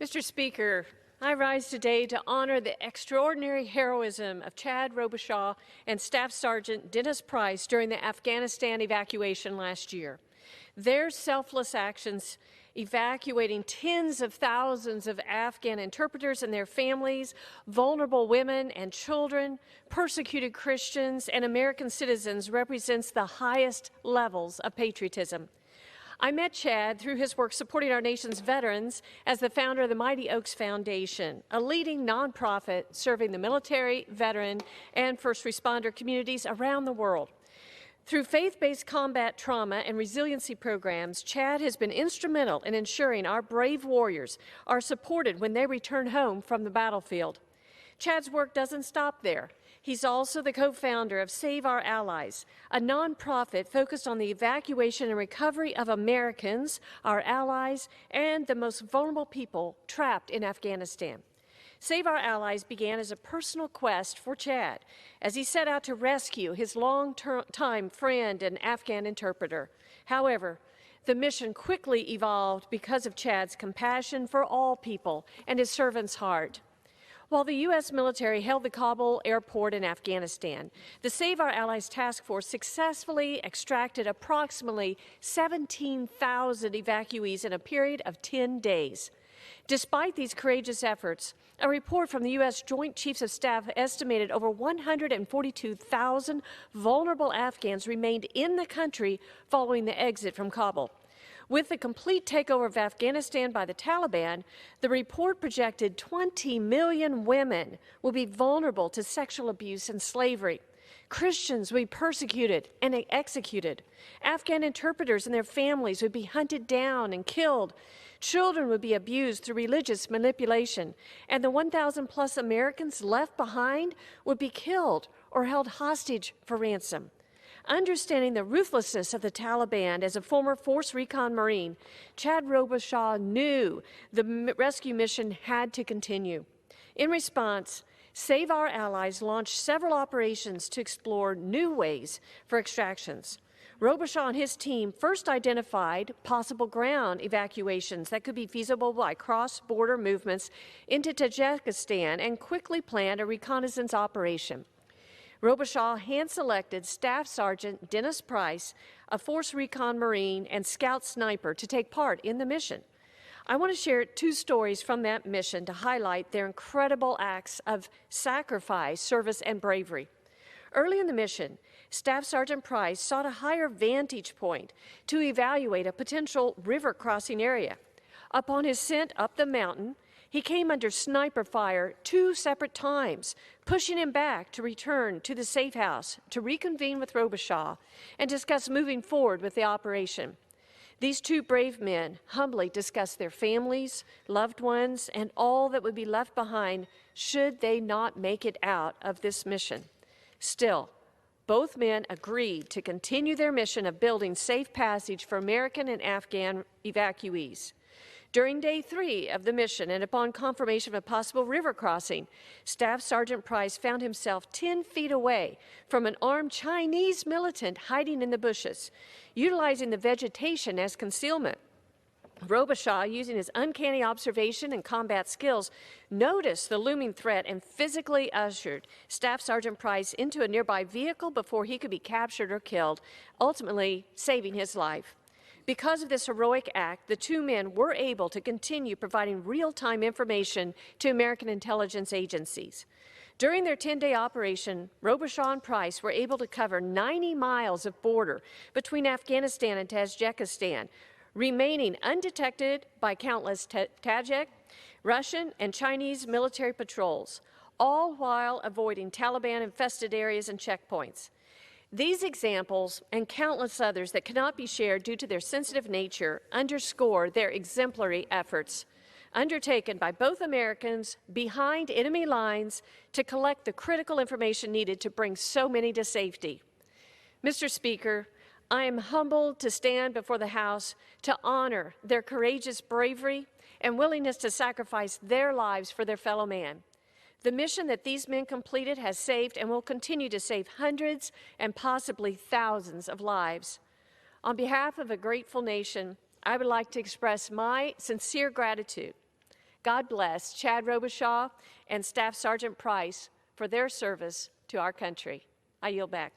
Mr. Speaker, I rise today to honor the extraordinary heroism of Chad Robichaud and Staff Sergeant Dennis Price during the Afghanistan evacuation last year. Their selfless actions evacuating tens of thousands of Afghan interpreters and their families, vulnerable women and children, persecuted Christians, and American citizens represents the highest levels of patriotism. I met Chad through his work supporting our nation's veterans as the founder of the Mighty Oaks Foundation, a leading nonprofit serving the military, veteran, and first responder communities around the world. Through faith-based combat trauma and resiliency programs, Chad has been instrumental in ensuring our brave warriors are supported when they return home from the battlefield. Chad's work doesn't stop there. He's also the co-founder of Save Our Allies, a nonprofit focused on the evacuation and recovery of Americans, our allies, and the most vulnerable people trapped in Afghanistan. Save Our Allies began as a personal quest for Chad as he set out to rescue his long-time friend and Afghan interpreter. However, the mission quickly evolved because of Chad's compassion for all people and his servant's heart. While the U.S. military held the Kabul airport in Afghanistan, the Save Our Allies Task Force successfully extracted approximately 17,000 evacuees in a period of 10 days. Despite these courageous efforts, a report from the U.S. Joint Chiefs of Staff estimated over 142,000 vulnerable Afghans remained in the country following the exit from Kabul. With the complete takeover of Afghanistan by the Taliban, the report projected 20 million women will be vulnerable to sexual abuse and slavery. Christians would be persecuted and executed. Afghan interpreters and their families would be hunted down and killed. Children would be abused through religious manipulation. And the 1,000 plus Americans left behind would be killed or held hostage for ransom. Understanding the ruthlessness of the Taliban as a former Force Recon Marine, Chad Robichaud knew the rescue mission had to continue. In response, Save Our Allies launched several operations to explore new ways for extractions. Robichaud and his team first identified possible ground evacuations that could be feasible by cross-border movements into Tajikistan and quickly planned a reconnaissance operation. Robichaud hand-selected Staff Sergeant Dennis Price, a Force Recon Marine and Scout Sniper, to take part in the mission. I want to share two stories from that mission to highlight their incredible acts of sacrifice, service, and bravery. Early in the mission, Staff Sergeant Price sought a higher vantage point to evaluate a potential river crossing area. Upon his ascent up the mountain, he came under sniper fire 2 separate times, pushing him back to return to the safe house to reconvene with Robichaud and discuss moving forward with the operation. These two brave men humbly discussed their families, loved ones, and all that would be left behind should they not make it out of this mission. Still, both men agreed to continue their mission of building safe passage for American and Afghan evacuees. During day 3 of the mission and upon confirmation of a possible river crossing, Staff Sergeant Price found himself 10 feet away from an armed Chinese militant hiding in the bushes, utilizing the vegetation as concealment. Robichaud, using his uncanny observation and combat skills, noticed the looming threat and physically ushered Staff Sergeant Price into a nearby vehicle before he could be captured or killed, ultimately saving his life. Because of this heroic act, the two men were able to continue providing real-time information to American intelligence agencies. During their 10-day operation, Robichaud and Price were able to cover 90 miles of border between Afghanistan and Tajikistan, remaining undetected by countless Tajik, Russian, and Chinese military patrols, all while avoiding Taliban-infested areas and checkpoints. These examples and countless others that cannot be shared due to their sensitive nature underscore their exemplary efforts undertaken by both Americans behind enemy lines to collect the critical information needed to bring so many to safety. Mr. Speaker, I am humbled to stand before the House to honor their courageous bravery and willingness to sacrifice their lives for their fellow man. The mission that these men completed has saved and will continue to save hundreds and possibly thousands of lives. On behalf of a grateful nation, I would like to express my sincere gratitude God bless Chad Robichaud and Staff Sergeant Price for their service to our country. I yield back.